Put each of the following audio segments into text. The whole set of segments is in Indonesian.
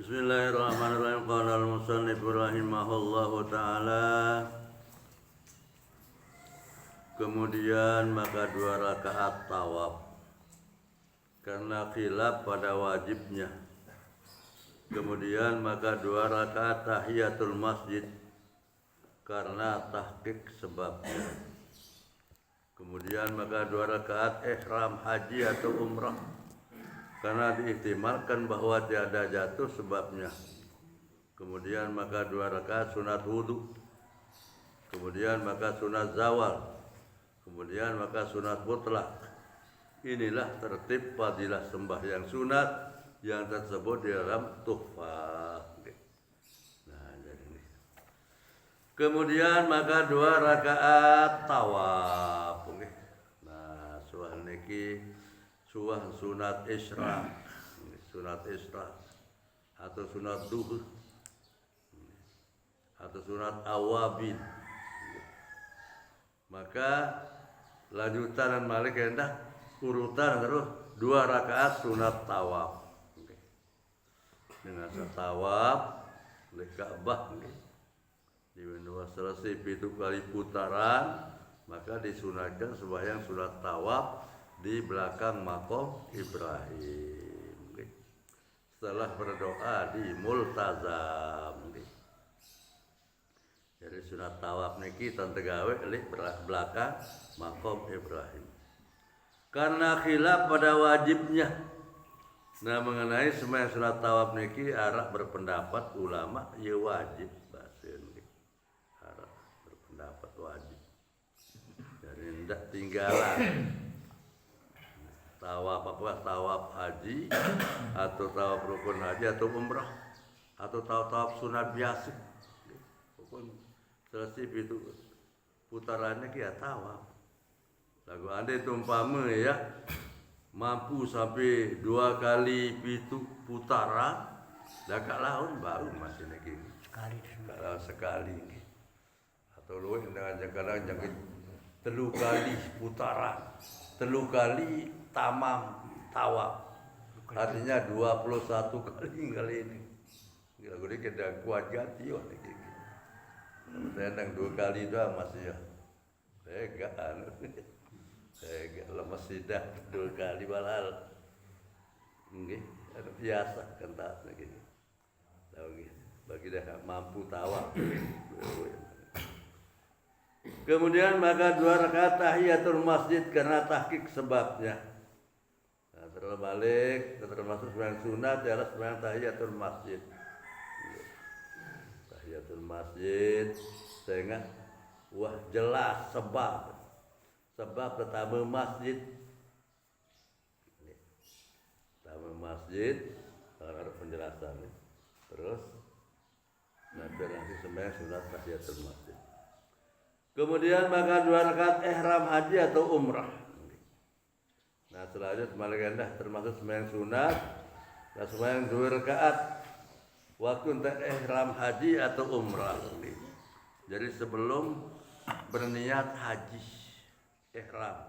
Bismillahirrahmanirrahim. Qala al-musannif rahimahullahu ta'ala. Kemudian maka 2 rakaat tawaf karena khilaf pada wajibnya. Kemudian maka 2 rakaat tahiyatul masjid karena tahqiq sebabnya. Kemudian maka 2 rakaat ihram haji atau umrah karena diihtimalkan bahwa tiada jatuh sebabnya. Kemudian maka 2 rakaat sunat wudu. Kemudian maka sunat zawal. Kemudian maka sunat mutlak. Inilah tertib fadilah sembahyang sunat yang tersebut di dalam tuhfah. Nah, jadi ini. Kemudian maka 2 rakaat tawaf. Nah, suah niki suah sunat isra, atau sunat duhur, atau sunat awabin. Maka lanjutan dan malik hendak urutan terus 2 rakaat sunat tawaf. Dengan tawaf oleh Ka'bah di menua selesai 7 kali putaran, maka disunatkan sembahyang sunat tawaf di belakang makom Ibrahim. Setelah berdoa di multazam. Jadi sunat tawaf niki tegawe di belakang makom Ibrahim. Karena khilaf pada wajibnya. Nah, mengenai sembahyang sunat tawaf niki arah berpendapat ulama ya wajib basin. Arah berpendapat wajib. Jadi tidak tinggalan. Tawaf haji atau tawaf rukun haji atau umrah atau tawaf sunat biasa. Pokoknya selesai itu putarannya kia tawaf. Lagu anda itu umpama ya mampu sampai 2 kali pitu putaran, agak laun baru masih lagi sekali. Atau lu dengan kadang jangan 3 kali putaran, 3 kali tamam tawaf, artinya 21 kali ini. Lagu ini kita kuat ganti wah ini. Saya nang 2 kali doang masih ya. Saya lemes sidah 2 kali balal. Nggih, biasa kan tak begini. Tahu nggih, bagi dah mampu tawaf. Kemudian maka 2 rakaat tahiyatul masjid karena tahqiq sebabnya. Terbalik, termasuk sembahyang sunat adalah sembahyang tahiyatul masjid. Tahiyatul masjid sehingga wah jelas sebab pertama masjid. Ada penjelasan. Terus nanti sembahyang sunat tahiyatul masjid. Kemudian maka 2 rakaat ihram haji atau umrah. Nah, selanjutnya malaikat termasuk sembahyang sunat dan sembahyang 2 rakaat waktu untuk ihram haji atau umrah. Jadi sebelum berniat haji ihram,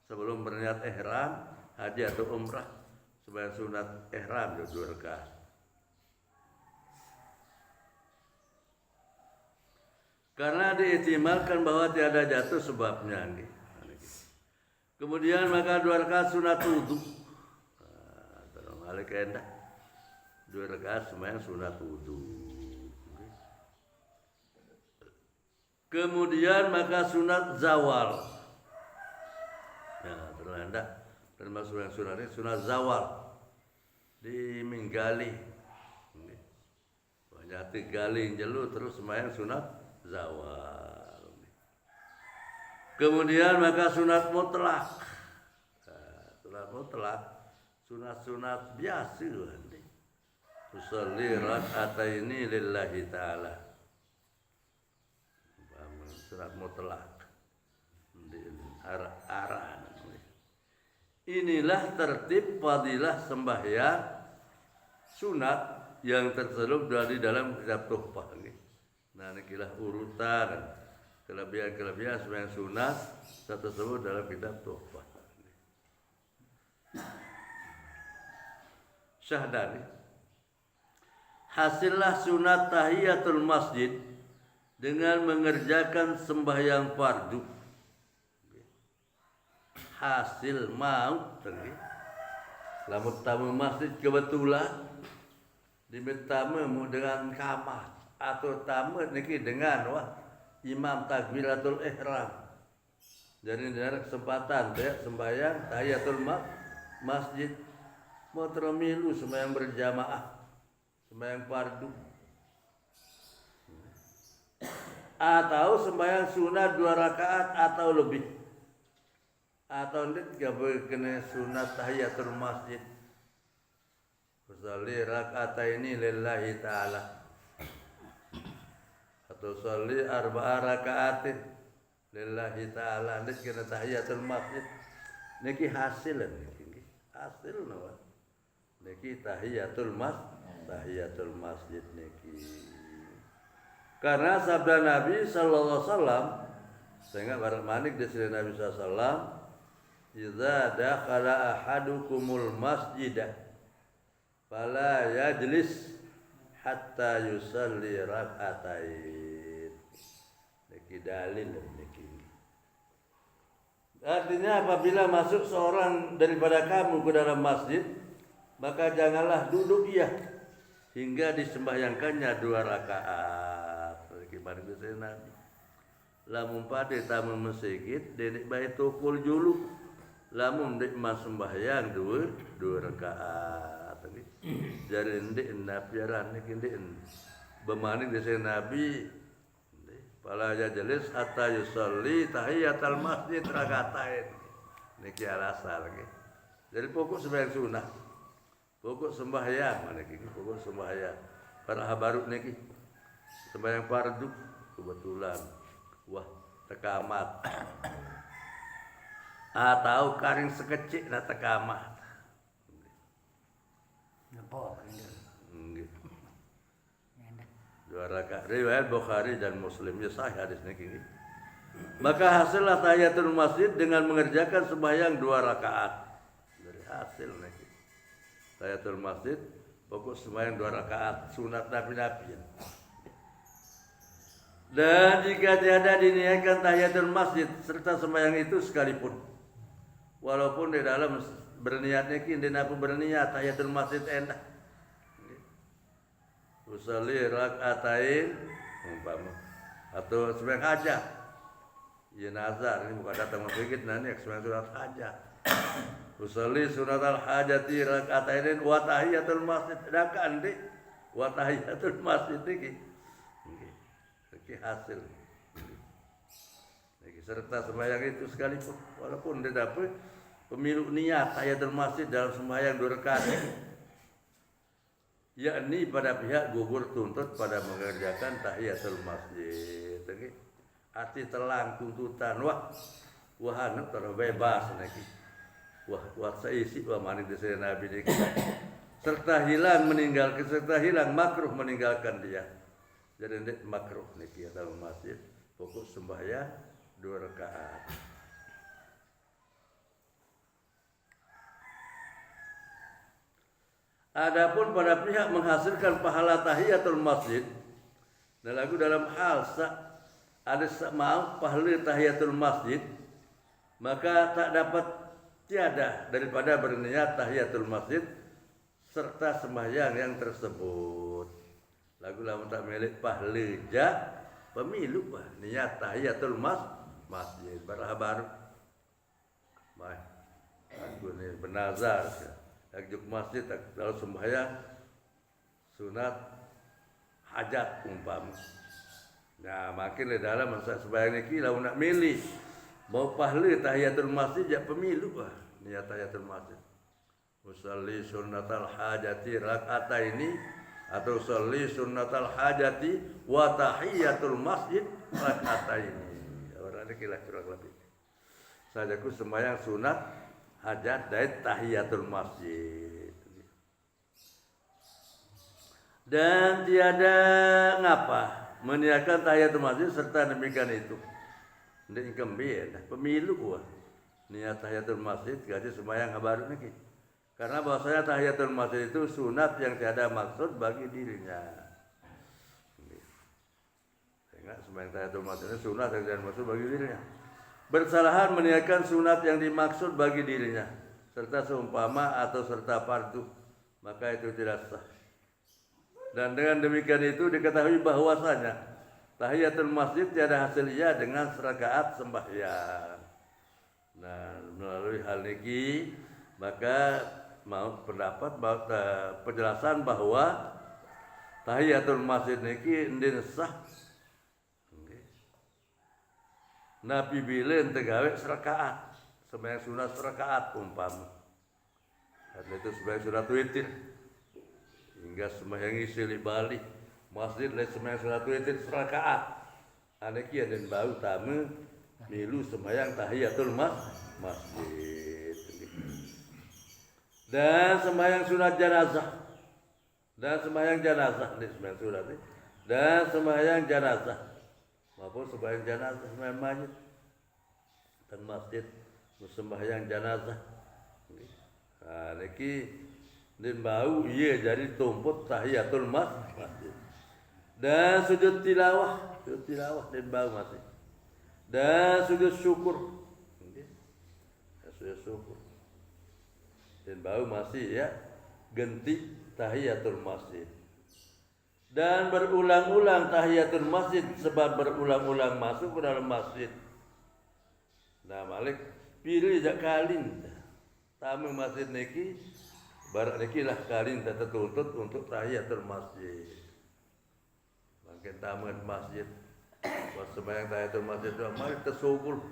sebelum berniat ihram haji atau umrah, sembahyang sunat ihram 2 rakaat. Karena diihtimalkan bahwa tiada jatuh sebabnya. Kemudian maka 2 rakaat sunat wudu. Terus balik endah 2 rakaat sembahyang sunat wudu. Kemudian maka sunat zawal. Nah, terus endah termasuk yang sunat ini sunat zawal diminggali. Banyak 3 kali jelu terus sembahyang sunat zawal. Kemudian maka sunat mutlak. Sunat mutlak, sunat biasa. Usolli rak'ataini lillahi ta'ala. Sunat mutlak. Arah. Inilah tertib fadilah sembahyang sunat yang terselip dari dalam kitab tuhfah. Nah, inilah urutan kelebihan sembahyang sunat tersebut dalam kitab tuhfah. Syahdani hasillah sunat tahiyatul masjid dengan mengerjakan sembahyang fardu. Hasil mau tadi lamun tamu masjid kebetulan tamu dengan kamar atau tamu niki dengan imam takbiratul ihram. Jadi ada kesempatan sembahyang tahiyatul masjid mau termilu sembahyang berjamaah, sembahyang fardu, atau sembahyang sunat 2 rakaat atau lebih, atau ndik kena sunat tahiyatul masjid. Usalli raka'ataini lillahi ta'ala, atau salli 4 raka'atin lillahi ta'ala, ndik kena tahiyatul masjid. Niki hasil niki hasil nawa niki tahiyatul masjid niki. Karena sabda Nabi sallallahu alaihi wasallam, sehingga barang manik di sini Nabi sallallahu alaihi wasallam, "Idza dakhala ahadukumul masjidah fala yajlis hatta yusalli rak'atain." Niki dalil niki. Artinya apabila masuk seorang daripada kamu ke dalam masjid, maka janganlah duduk ia hingga disembahyangkannya 2 rakaat. Gimana bisa Nabi? Lamun pada tamu masjid, denek baik tukul julu. Lamun dek sembahyang 2 rakaat. Jadi ndek napiaran niki ndek bemanik desa Nabi. Fala yajlis hatta yusalli tahiyatul masjid rakaatain. Niki alasan lagi. Jadi pokok sembahyang sunah. Pokok sembahyang mana niki? Pokok sembahyang. Para habarut niki. Sembahyang fardu kebetulan. Wah, tekamat. Atau karing sekecil na tekamat. Nepok. Riwayat Bukhari dan Muslim, ya sahih hadis niki. Maka hasillah tahiyatul masjid dengan mengerjakan sembahyang 2 rakaat. Dari hasil niki. Tahiyatul masjid pokok sembahyang 2 rakaat sunat nabi-nabi. Dan jika tiada diniatkan tahiyatul masjid serta sembahyang itu sekalipun, walaupun di dalam berniat niki ndek berniat tahiyatul masjid endah. Usalli rak'atain umpama atau sembahyang hajat. Ya nazar ini bukan datang memikir nanti sembahyang sunat hajat. Usalli sunatal hajati rak'atain wa tahiyatul masjid. Dakan di wa tahiyatul masjid iki. Iki hasil. Iki serta sembahyang itu sekalipun walaupun dia dapat pemilu niat tahiyatul masjid dalam sembahyang 2 rakaat. Yakni pada pihak gugur tuntut pada mengerjakan tahiyatul masjid. Arti telang tuntutan wahana terbebas niki. Wah seisi mani desa Nabi niki. Serta hilang makruh meninggalkan dia. Jadi ndek makruh niki dalam masjid pokok sembahyang 2 rakaat. Adapun pada pihak menghasilkan pahala tahiyatul masjid, dan lagu dalam hal ada mau pahala tahiyatul masjid, maka tak dapat tiada daripada berniat tahiyatul masjid serta sembahyang yang tersebut. Lagu lama tak milik pahala pemilu niat tahiyatul masjid baru. Baik, aku ni bernazar. Juk masjid kalau sembahyang sunat hajat umpama. Nah, makin di dalam masa sembahyang niki lamun nak milih mau pahala tahiyatul masjid ya pemilu niat tahiyatul masjid. Usalli sunnatal hajati rak'ataini atau usalli sunnatal hajati wa tahiyatul masjid rak'ataini. Orang ini kira kurang lebih. Sajaku sembahyang sunat hajat dari tahiyatul masjid. Dan tiada ngapa meniakan tahiyatul masjid serta demikian itu. Ndek kembali pemilu niat tahiyatul masjid gaji sembahyang baru niki. Karena bahwasanya tahiyatul masjid itu sunat yang tiada maksud bagi dirinya. Ingat sembahyang tahiyatul masjid itu sunat yang tiada maksud bagi dirinya. Bersalahan meniadakan sunat yang dimaksud bagi dirinya, serta seumpama atau serta fardu, maka itu tidak sah. Dan dengan demikian itu diketahui bahwasanya tahiyatul masjid tiada hasilnya dengan serakaat sembahyang. Nah, melalui hal ini maka mau pendapat penjelasan bahwa tahiyatul masjid niki ndin sah. Nabi bilen tegawe serakaat, sembahyang sunat serakaat umpama. Karena itu sembahyang sunat witir hingga sembahyang silih balik masjid lain sembahyang sunat witir serakaat. Aneki dan bau tamu milu sembahyang tahiyatul masjid. Dan sembahyang sunat jenazah. Dan sembahyang jenazah di sembahyang sunat ini. Dan sembahyang jenazah. Maupun sembahyang jenazah sembahyang mayit. Dan masjid sembahyang jenazah. Nah, niki din bau iya jadi tumput tahiyatul masjid. Dan sujud tilawah din bau masih. Dan sujud syukur. Sujud syukur. Dan bau masih ya genti tahiyatul masjid. Dan berulang-ulang tahiyatul masjid sebab berulang-ulang masuk ke dalam masjid. Nah, malik pilih jak kalin tamu masjid niki barak niki lah kalin tertuntut untuk tahiyatul masjid. Makin tamu masjid pas sembahyang tahiyatul masjid malik tersugul.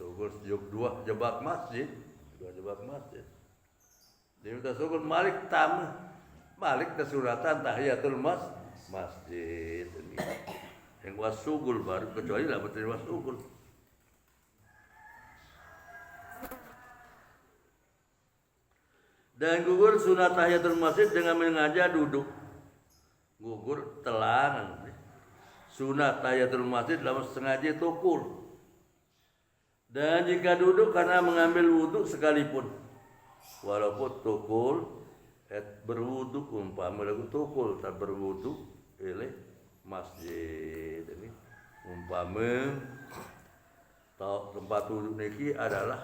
Sugul dua jebak masjid. Dua jebak masjid. Dia tersugul malik tamu. Malik kesuratan tahiyatul masjid. Yang wasugul baru kecuali lah betul wasugul. Dan gugur sunat tahiyatul masjid dengan mengaja duduk. Gugur telangan. Sunat tahiyatul masjid dalam sengaja tukul. Dan jika duduk karena mengambil wudhu sekalipun. Walaupun tukul berwudu umpama lagu tukul tak berwudu oleh masjid ini umpama tempat wudhu niki adalah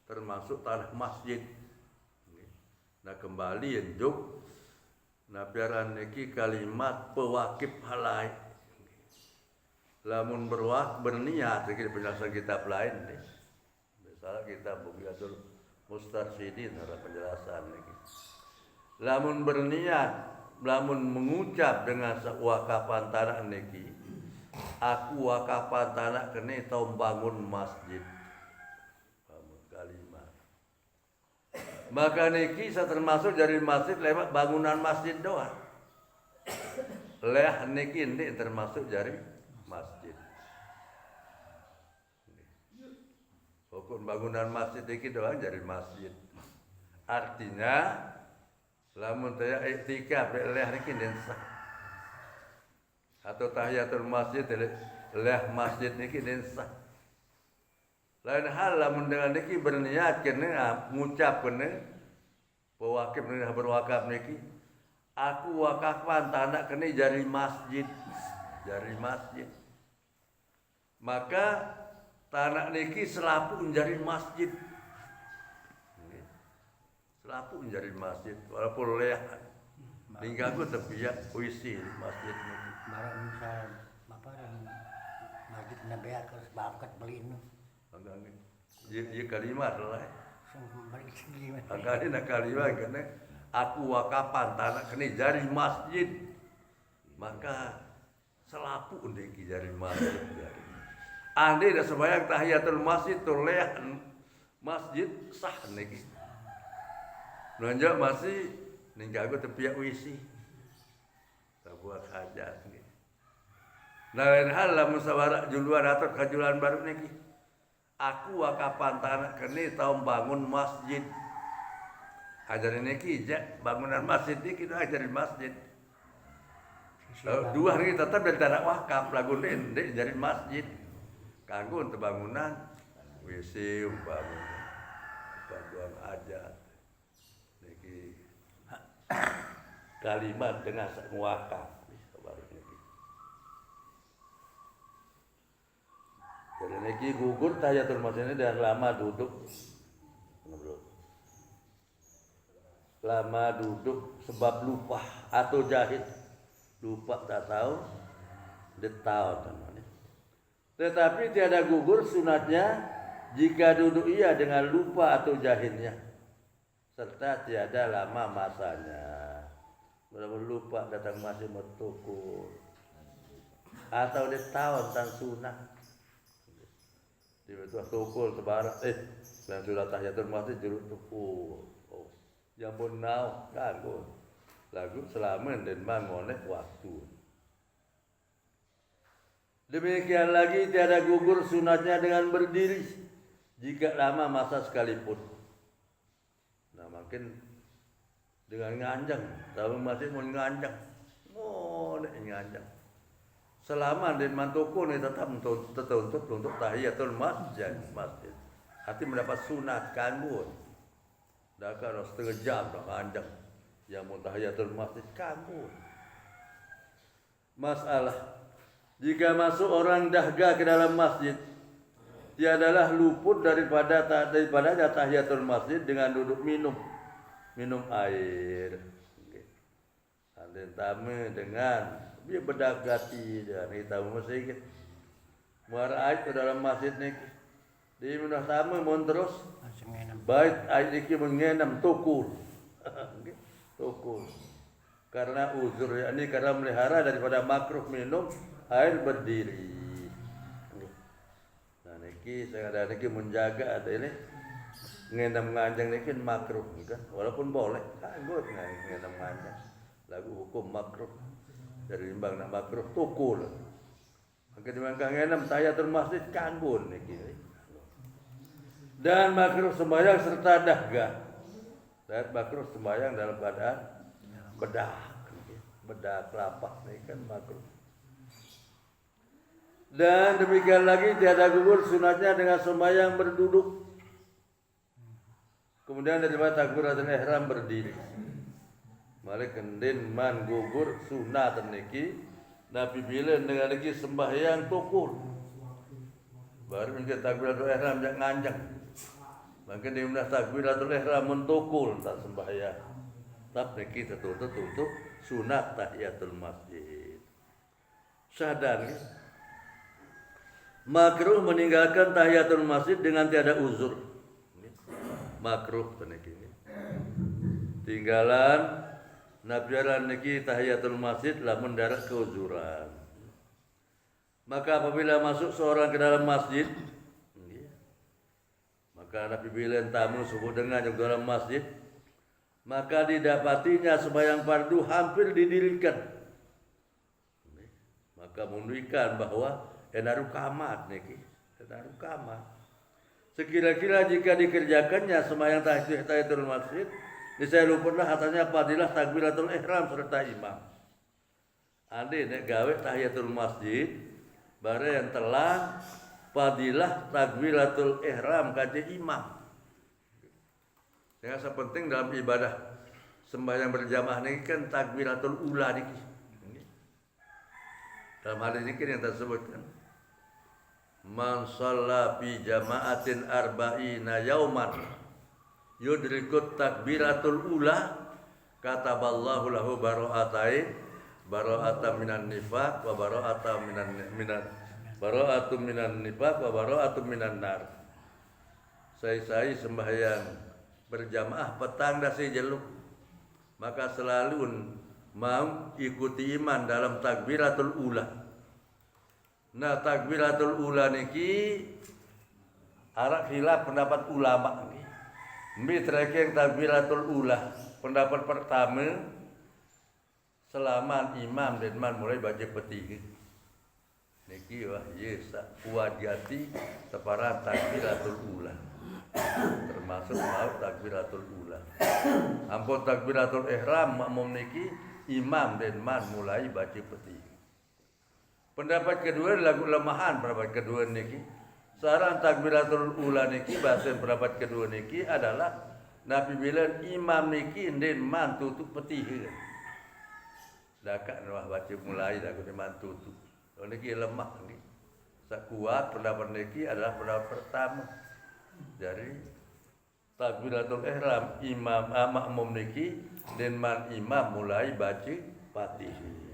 termasuk tanah masjid. Nah kembali yang nah biaran niki kalimat pewakif halai lamun berniat jadi penjelasan kitab lain nih. Misalnya kitab Bughyatul Mustarsyidin ada penjelasan niki. Lamun berniat, lamun mengucap dengan wakapan tanah niki, aku wakapan tanah kene tau bangun masjid. Kalimat. Maka niki saya termasuk dari masjid lewat bangunan masjid doang. Leh niki ini termasuk dari masjid. Pokok bangunan masjid niki doang dari masjid. Artinya lamun taya iktikaf leh niki den sah. Atau tahiyatul masjid leh masjid niki den sah. Lain hal lamun dengan niki berniat kena ngucap kena pewakif kena berwakaf niki aku wakafan tanah kena jari masjid. Maka tanah niki selapu menjadi masjid. Selapu menjadi masjid walaupun leah tinggal aku tepiak puisi masjid ini. Barang misal apa masjid nabi akan sebabkan beli ini. Angkat ini kalimat lah. Balik segi. Angkat ini kalimat kena aku wakapan tanah kena jadi masjid. Maka selapu niki jadi masjid. Andai dah sembahyang tahiyatul masjid tu leah masjid sah niki. Nunjuk masih ninggal aku tepiak wisi. Tak buat hajat ni. Nah lain hal lah musyawarah juluan atau kajulan baru ni. Aku wakapan tanah kini tahu bangun masjid. Ajarin ni kijak bangunan masjid ni kita ajarin masjid. Dua hari tetap dari tanah wakaf lagu ni jadi masjid. Kanggo untuk bangunan WC umpama bantuan hajat. kalimat dengan nguakam. Jadi niki gugur tahiyatul masjid ini dan lama duduk. Lama duduk sebab lupa atau jahit. Lupa tak tahu, dia tahu namanya. Tetapi tiada gugur sunatnya jika duduk ia dengan lupa atau jahilnya, serta tiada lama masanya. Benar-benar lupa datang masih metukul, atau dia tahu tentang sunat. Dia tuh tukul sebarang, yang sudah tahiyatul masjid jeruk tukul. Oh, yang pun nau kagum. Lagu selamat dan mangonek waktu. Demikian lagi tiada gugur sunatnya dengan berdiri jika lama masa sekalipun. Nah makin dengan nganjang, tapi masih mau nganjang, nganjang. Selama dan mantuku ini tetap untuk tahiyatul masjid. Hati mendapat sunat kanggur. Dah kan setengah jam dah nganjang. Yang mau tahiyatul masjid kanggur. Masalah jika masuk orang dahga ke dalam masjid, tiadalah luput daripada tahiyatul masjid dengan duduk minum air. Ada tamu dengan dia berdagati dan kita masjid. Muara air ke dalam masjid ni, dia minum tamu mon terus. Baik air ini mengenam tukul. Tukul. Karena uzur ini karena melihara daripada makruh minum air berdiri. Nah niki saya ada niki menjaga ada ini ngendam nganjang niki makruh kan, walaupun boleh kanggo ngendam nganjang. Lagu hukum makruh dari limbang nak makruh tukul. Maka dimangka ngendam tahiyatul masjid kanggo niki. Dan makruh sembahyang serta dahga. Dan makruh sembahyang dalam keadaan bedah kelapa ini kan makruh. Dan demikian lagi tiada gugur sunatnya dengan sembahyang berduduk. Kemudian daripada takbiratul ihram berdiri. Malik kendin man gugur sunat niki Nabi bila dengan lagi sembahyang tukul. Baru mungkin takbiratul ihram jak nganjang. Maka dia mendah takbiratul ihram mentukul tak sembahyang. Tapi kita tutup untuk sunat tahiyatul masjid. Sadar ya? Makruh meninggalkan tahiyatul masjid dengan tiada uzur. Makruh peniki. Tinggalan nabiaran niki tahiyatul masjid lah mendarat keuzuran. Maka apabila masuk seorang ke dalam masjid, maka apabila tamu subuh dengan yang dalam masjid, maka didapatinya sembahyang fardu hampir didirikan. Maka menunjukkan bahwa enaru kamat niki, enaru kamat. Sekira-kira jika dikerjakannya sembahyang tahiyatul masjid, niscaya luputlah hatanya fadilah takbiratul ihram serta imam. Ade nek gawe tahiyatul masjid, bare yang telah fadilah takbiratul ihram kaje imam. Yang sepenting dalam ibadah sembahyang berjamaah ini kan takbiratul ula niki. Dalam hal ini kan yang tersebutkan man shalla fi jama'atin arba'ina yauman yudrikut takbiratul ula kataballahu lahu bara'atain minan nifaq wa bara'atum minan nifaq wa bara'atum minan nar. Saya sembahyang berjamaah petang dah saya jeluk, maka selalu mau ikuti iman dalam takbiratul ula. Nah takbiratul ula niki arak hilaf pendapat ulama ni. Mitrekeng takbiratul ula pendapat pertama selama imam dan man mulai baca peti. Niki wah yesa wajati separan takbiratul ula. Termasuk mau takbiratul ula. Ampun takbiratul ihram makmum niki imam dan man mulai baca peti. Pendapat kedua lagu lemahan pendapat kedua niki. Saran takbiratul ula niki bahasa pendapat kedua niki adalah Nabi bilang imam niki nden man tutup petih. Dakak wah baca mulai dah aku man tutup. Niki lemah niki. Sakuat pendapat niki adalah pendapat pertama. Dari takbiratul ihram imam makmum niki nden man imam mulai baca Fatihah.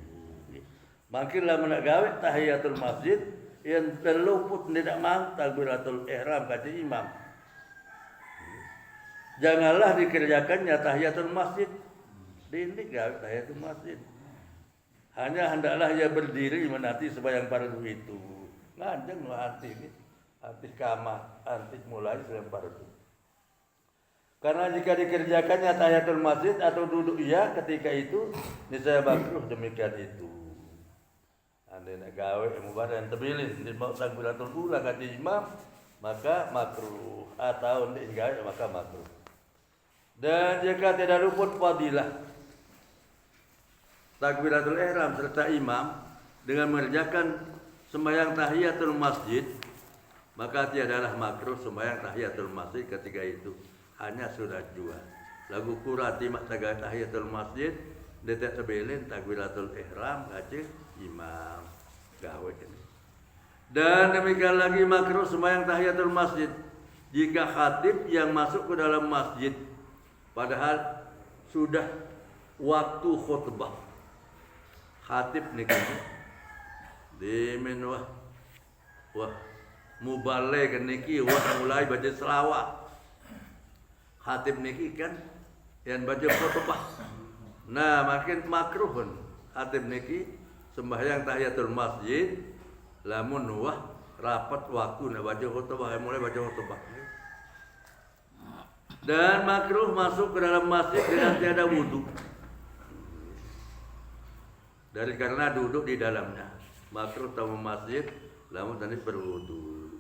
Makinlah nak gawe tahiyatul masjid yang terluput tidak mang takbiratul ihram kata imam. Janganlah dikerjakannya tahiyatul masjid. Ini gawe tahiyatul masjid. Hanya hendaklah ia berdiri menanti sembahyang fardu itu. Ngajeng anti ini, anti kamah, anti mulai sembahyang fardu. Karena jika dikerjakannya tahiyatul masjid atau duduk ia ketika itu, niscaya makruh demikian itu. Andai nak gawe mubarak terbilin di mau takbiratul ula kata imam, maka makruh, atau ndek gawe maka makruh. Dan jika tidak luput fadilah takbiratul ihram serta imam dengan mengerjakan sembahyang tahiyatul masjid, maka tiadalah makruh sembahyang tahiyatul masjid ketika itu. Hanya sudah jual. Lagu kurati mak tahiyatul masjid, detek sebelin takbiratul ihram kace imam gawe. Dan demikian lagi makruh sembahyang tahiyatul masjid jika khatib yang masuk ke dalam masjid padahal sudah waktu khutbah. Khatib niki dimin wah mubaligh niki wah mulai baca selawat. Khatib niki kan yang baca khutbah. Nah, makin makruhun khatib niki sembahyang tahiyatul masjid lamun wah rapat waktu nak baca khutbah, mulai baca khutbah. Dan makruh masuk ke dalam masjid dengan tiada wudu. Dari karena duduk di dalamnya. Makruh tamu masjid lamun tadi berwudu.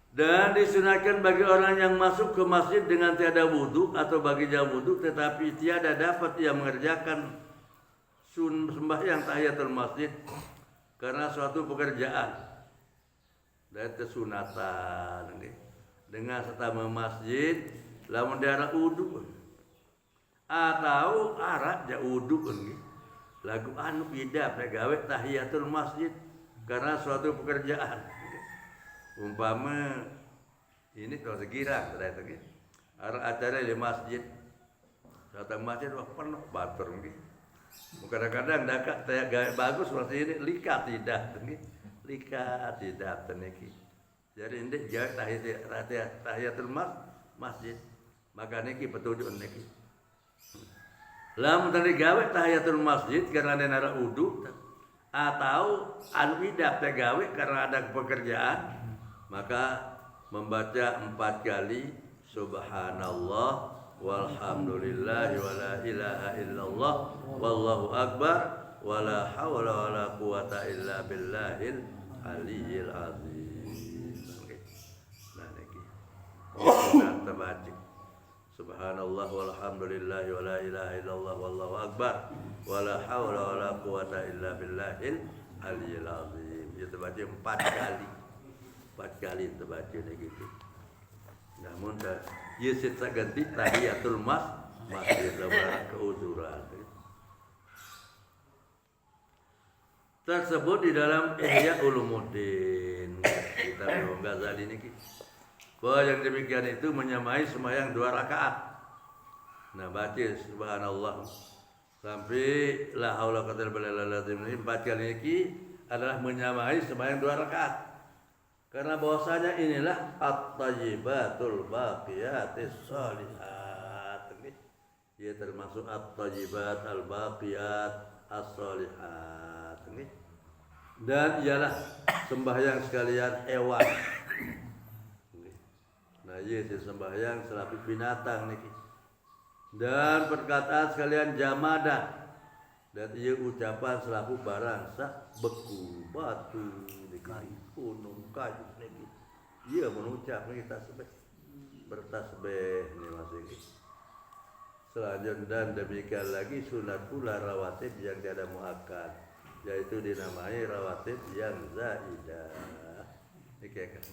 Dan disunahkan bagi orang yang masuk ke masjid dengan tiada wudu atau baginya wudu tetapi tiada dapat ia mengerjakan sembahyang tahiyatul masjid karena suatu pekerjaan dan kesunatan dengan setama masjid lamun daerah wudu atau arat ja wudu lagu anu bida gawe tahiyatul masjid karena suatu pekerjaan umpama ini kalau sekira ternyata gitu acara di masjid datang masjid wah penuh batur gitu kadang-kadang dakak gaya bagus seperti ini lika tidak teniki jadi ini gawe tahiyatul masjid maka niki petunjuk niki lamun tadi gawe tahiyatul masjid karena ada nara wudu atau anu idap teh gawe karena ada pekerjaan maka membaca 4 kali subhanallah walhamdulillah wala ilaha illallah wallahu akbar wala hawla wala quwata illa billahil aliyyil azim. Nah niki kita baca subhanallah walhamdulillah wala ilaha illallah wallahu akbar wala hawla wala quwata illa billahil aliyyil azim. Kita baca 4 kali. 4 kali terbaca gitu. Namun ia sita ganti tahiyatul masjid lebaran keuzuran. Tersebut di dalam Ihya Ulumuddin kita Imam Ghazali niki. Bahwa yang demikian itu menyamai sembahyang 2 rakaat. Nah baca subhanallah sampai la haula wala quwwata illa billah ini 4 kali niki adalah menyamai sembahyang 2 rakaat. Karena bahwasanya inilah at-thayyibatul baqiyatis shalihat. Ia termasuk at-thayyibat al-baqiyat as-shalihat. Dan ialah sembahyang sekalian hewan. Nah, ia sembahyang selapis binatang niki. Dan perkataan sekalian jamadah. Dan ia ucapan selaku barang sak beku batu niki. Gunung kayu lagi, ia mengucap kita bertasbih ni masih. Selanjutnya dan demikian lagi sunat pula rawatib yang tiada muakkad, yaitu dinamai rawatib yang zaidah. Ini kayak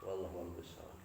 wallahu a'lam.